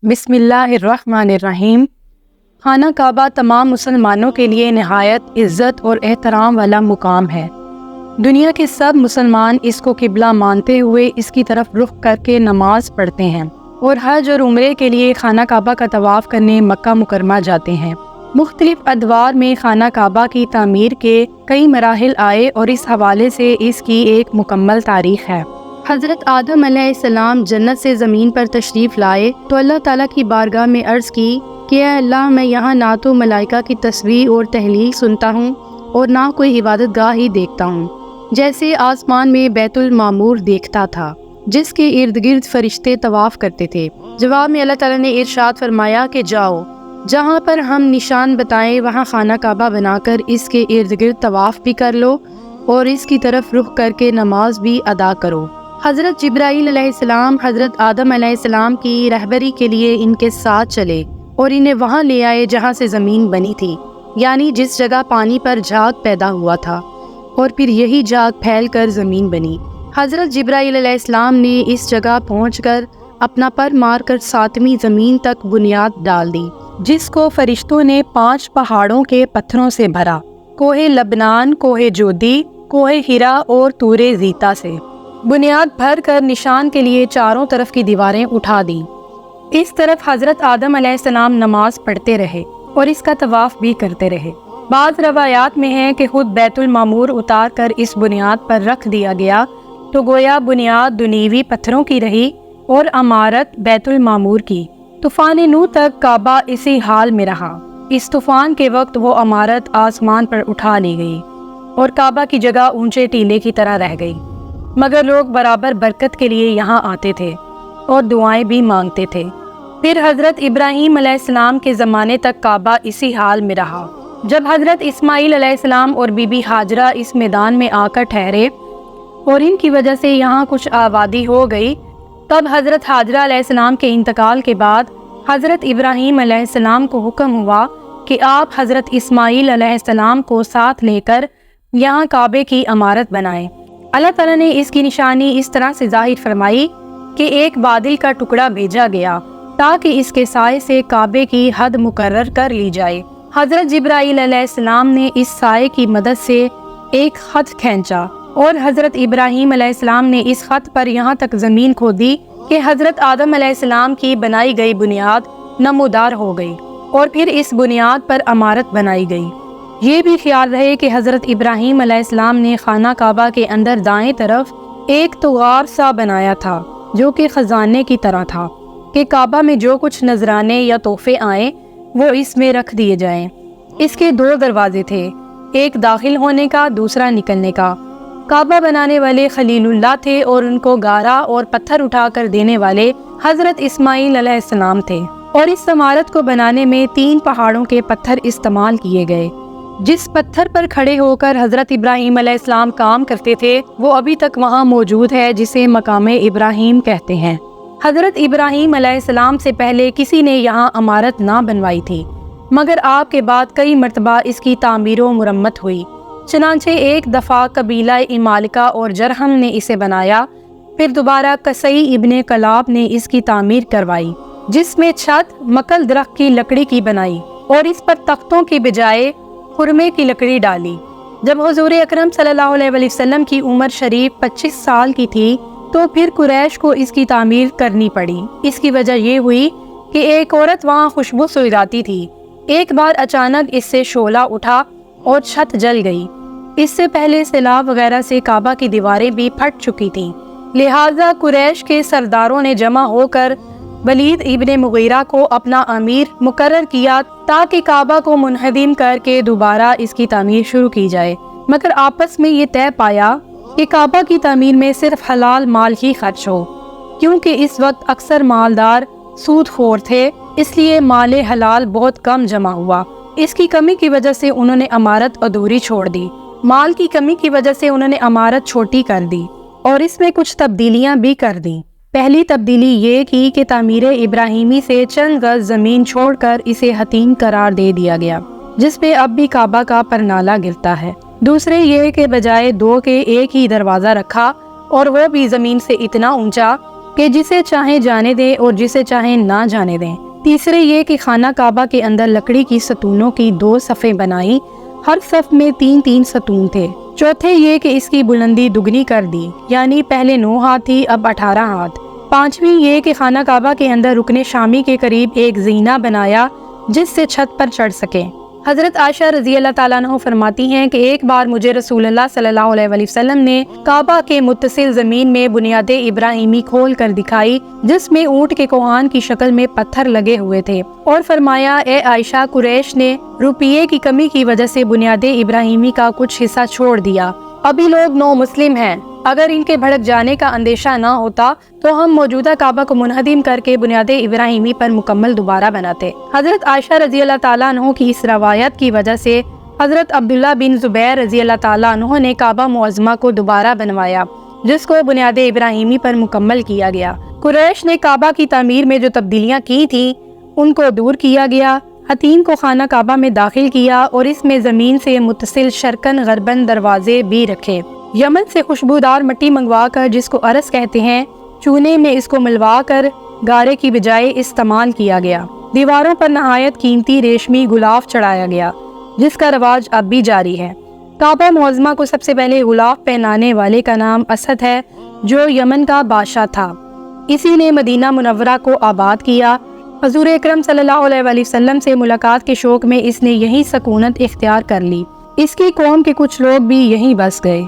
बिस्मिल्लाहिर्रहमानिर्रहीम। खाना काबा तमाम मुसलमानों के लिए नहायत इज़्ज़त और एहतराम वाला मुकाम है। दुनिया के सब मुसलमान इसको किबला मानते हुए इसकी तरफ रुख करके नमाज पढ़ते हैं और हज और उम्रे के लिए खाना काबा का तवाफ़ करने मक्का मुकरमा जाते हैं। मुख्तलिफ अदवार में खाना काबा की तामीर के कई मराहिल आए और इस हवाले से इसकी एक मुकम्मल तारीख़ है। हज़रत आदम अलैहिस्सलाम जन्नत से ज़मीन पर तशरीफ़ लाए तो अल्लाह ताला की बारगाह में अर्ज़ की कि अल्लाह, मैं यहाँ ना तो मलाइका की तस्बीह और तहलील सुनता हूँ और ना कोई इबादत गाह ही देखता हूँ, जैसे आसमान में बैतुल मामूर देखता था जिसके इर्द गिर्द फरिश्ते तवाफ़ करते थे। जवाब में अल्लाह ताला ने इरशाद फरमाया कि जाओ, जहाँ पर हम निशान बताएं वहाँ खाना काबा बनाकर इसके इर्द गिर्द तवाफ़ भी कर लो और इसकी तरफ रुख करके नमाज भी अदा करो। हज़रत जिब्राईल अलैहिस्सलाम हज़रत आदम अलैहिस्सलाम की रहबरी के लिए इनके साथ चले और इन्हें वहाँ ले आए जहाँ से ज़मीन बनी थी, यानी जिस जगह पानी पर झाग पैदा हुआ था, और फिर यही झाग फैल कर ज़मीन बनी। हज़रत जिब्राईल अलैहिस्सलाम ने इस जगह पहुँचकर अपना पर मार कर 7वीं ज़मीन तक बुनियाद डाल दी, जिसको फरिश्तों ने 5 पहाड़ों के पत्थरों से भरा, कोहे लबनान, कोहे जोदी, कोहे हिरा और तूरे ज़ीता से। बुनियाद भर कर निशान के लिए चारों तरफ की दीवारें उठा दी। इस तरफ हज़रत आदम अलैहिस्सलाम नमाज पढ़ते रहे और इसका तवाफ़ भी करते रहे। बाज़ रवायात में है कि खुद बैतुल मामूर उतार कर इस बुनियाद पर रख दिया गया तो गोया बुनियाद दुनीवी पत्थरों की रही और अमारत बैतुल मामूर की। तूफ़ान नूह तक काबा इसी हाल में रहा। इस तूफ़ान के वक्त वो अमारत आसमान पर उठा ली गई और काबा की जगह ऊंचे टीले की तरह रह गई, मगर लोग बराबर बरकत के लिए यहाँ आते थे और दुआएं भी मांगते थे। फिर हज़रत इब्राहीम अलैहिस्सलाम के ज़माने तक काबा इसी हाल में रहा। जब हज़रत इस्माईल अलैहिस्सलाम और बीबी हाजरा इस मैदान में आकर ठहरे और इनकी वजह से यहाँ कुछ आबादी हो गई, तब हज़रत हाजरा अलैहिस्सलाम के इंतकाल के बाद हज़रत इब्राहीम अलैहिस्सलाम को हुक्म हुआ कि आप हज़रत इस्माईल अलैहिस्सलाम को साथ लेकर यहाँ काबे की इमारत बनाएं। अल्लाह ताला ने इसकी निशानी इस तरह से ज़ाहिर फरमाई कि एक बादल का टुकड़ा भेजा गया ताकि इसके साए से काबे की हद मुकर्रर कर ली जाए। हज़रत जिब्राईल अलैहिस्सलाम ने इस साए की मदद से एक ख़त खींचा और हज़रत इब्राहीम अलैहिस्सलाम ने इस ख़त पर यहाँ तक ज़मीन खोदी कि हज़रत आदम अलैहिस्सलाम की बनाई गई बुनियाद नमूदार हो गई और फिर इस बुनियाद पर इमारत बनाई गई। ये भी ख्याल रहे कि हज़रत इब्राहीम अलैहिस्सलाम ने खाना काबा के अंदर दाएं तरफ एक तुगार सा बनाया था जो कि ख़जाने की तरह था कि काबा में जो कुछ नजराने या तोहफे आए वो इसमें रख दिए जाएं। इसके 2 दरवाजे थे, एक दाखिल होने का, दूसरा निकलने का। काबा बनाने वाले खलीलुल्लाह थे और उनको गारा और पत्थर उठाकर देने वाले हज़रत इस्माईल अलैहिस्सलाम थे और इस इमारत को बनाने में 3 पहाड़ों के पत्थर इस्तेमाल किए गए। जिस पत्थर पर खड़े होकर हज़रत इब्राहीम अलैहिस्सलाम काम करते थे वो अभी तक वहाँ मौजूद है, जिसे मकाम इब्राहीम कहते हैं। हज़रत इब्राहीम अलैहिस्सलाम से पहले किसी ने यहाँ इमारत ना बनवाई थी, मगर आपके बाद कई मरतबा इसकी तामीर व मुरम्मत हुई। चनांचे एक दफ़ा कबीला इमालिका और जरहम ने इसे बनाया, फिर दोबारा कसई इब्ने कलाब ने इसकी तामीर करवाई, जिसमें छत मकल दरख्त की लकड़ी की बनाई और इस पर तख्तों की बजाय खुरमे की लकड़ी डाली। जब हुजूर अकरम सल्लल्लाहु अलैहि वसल्लम की उम्र शरीफ 25 साल की थी तो फिर कुरैश को इसकी तामीर करनी पड़ी। इसकी वजह ये हुई कि एक औरत वहाँ खुशबू सुलगाती थी। एक बार अचानक इससे शोला उठा और छत जल गई। इससे पहले सैलाब वगैरह से काबा की दीवारें भी फट चुकी थीं। लिहाजा कुरैश के सरदारों ने जमा होकर वलीद इब्ने मुगीरा को अपना अमीर मुकर्रर किया ताकि काबा को मुनहदिम करके दोबारा इसकी तामीर शुरू की जाए, मगर आपस में ये तय पाया कि काबा की तामीर में सिर्फ हलाल माल ही खर्च हो, क्योंकि इस वक्त अक्सर मालदार सूदखोर थे, इसलिए माले हलाल बहुत कम जमा हुआ। इसकी कमी की वजह से उन्होंने इमारत अधूरी छोड़ दी। माल की कमी की वजह से उन्होंने इमारत छोटी कर दी और इसमें कुछ तब्दीलियां भी कर दी। पहली तब्दीली ये की कि तामीर इब्राहीमी से चंद गज ज़मीन छोड़कर इसे हतीम करार दे दिया गया, जिस पे अब भी काबा का परनाला गिरता है। दूसरे ये कि बजाय 2 के एक ही दरवाज़ा रखा और वो भी ज़मीन से इतना ऊंचा کہ جسے چاہیں جانے دیں اور جسے چاہیں نہ جانے دیں۔ تیسرے یہ کہ خانہ کعبہ کے اندر لکڑی کی ستونوں کی 2 صفیں بنائی، ہر صف میں 3 ستون تھے۔ چوتھے یہ کہ اس کی بلندی دگنی کر دی، یعنی پہلے 9 ہاتھ تھی اب 18 ہاتھ۔ پانچویں یہ کہ خانہ کعبہ کے اندر رکن شامی کے قریب ایک زینہ بنایا جس سے چھت پر چڑھ سکے۔ حضرت عائشہ رضی اللہ تعالیٰ عنہ فرماتی ہیں کہ ایک بار مجھے رسول اللہ صلی اللہ علیہ وسلم نے کعبہ کے متصل زمین میں بنیاد ابراہیمی کھول کر دکھائی جس میں اونٹ کے کوہان کی شکل میں پتھر لگے ہوئے تھے، اور فرمایا اے عائشہ، قریش نے روپیے کی کمی کی وجہ سے بنیاد ابراہیمی کا کچھ حصہ چھوڑ دیا۔ ابھی لوگ نو مسلم ہیں، اگر ان کے بھڑک جانے کا اندیشہ نہ ہوتا تو ہم موجودہ کعبہ کو منہدم کر کے بنیاد ابراہیمی پر مکمل دوبارہ بناتے۔ حضرت عائشہ رضی اللہ تعالیٰ عنہ کی اس روایت کی وجہ سے حضرت عبداللہ بن زبیر رضی اللہ تعالیٰ عنہ نے کعبہ معظمہ کو دوبارہ بنوایا جس کو بنیاد ابراہیمی پر مکمل کیا گیا۔ قریش نے کعبہ کی تعمیر میں جو تبدیلیاں کی تھیں ان کو دور کیا گیا۔ حتیم کو خانہ کعبہ میں داخل کیا اور اس میں زمین سے متصل شرقن غربن دروازے بھی رکھے۔ یمن سے خوشبودار مٹی منگوا کر جس کو ارس کہتے ہیں، چونے میں اس کو ملوا کر گارے کی بجائے استعمال کیا گیا۔ دیواروں پر نہایت قیمتی ریشمی غلاف چڑھایا گیا جس کا رواج اب بھی جاری ہے۔ کعبہ معظمہ کو سب سے پہلے غلاف پہنانے والے کا نام اسد ہے جو یمن کا بادشاہ تھا۔ اسی نے مدینہ منورہ کو آباد کیا۔ حضور اکرم صلی اللہ علیہ وسلم سے ملاقات کے شوق میں اس نے یہیں سکونت اختیار کر لی۔ اس کی قوم کے کچھ لوگ بھی یہیں بس گئے۔